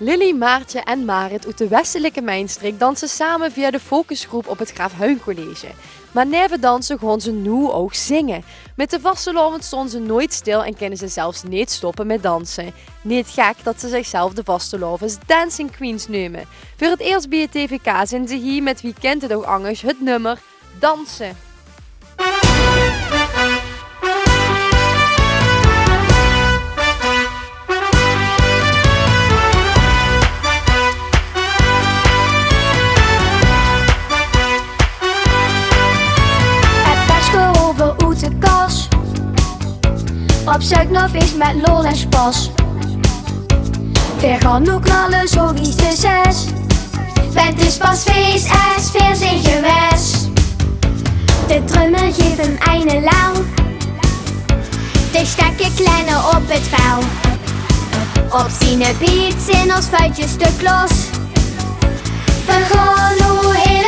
Lily, Maartje en Marit uit de westelijke mijnstreek dansen samen via de focusgroep op het Graaf Huyn College. Maar neven dansen gaan ze nu ook zingen. Met de vastelovend stonden ze nooit stil en kunnen ze zelfs niet stoppen met dansen. Niet gek dat ze zichzelf de vastelovens Dancing Queens noemen. Voor het eerst bij het TVK zijn ze hier met Wie kent het ook anders het nummer Dansen. Op zoek naar vis met lol en spas. We gaan nu knallen zo wie de zes. Het is pas feest als veel zijn geweest. De drummer geeft hem eine lauw. De stekken kleine op het vel. Op zijn beat zijn ons vuitjes stuk los. We gaan nu heel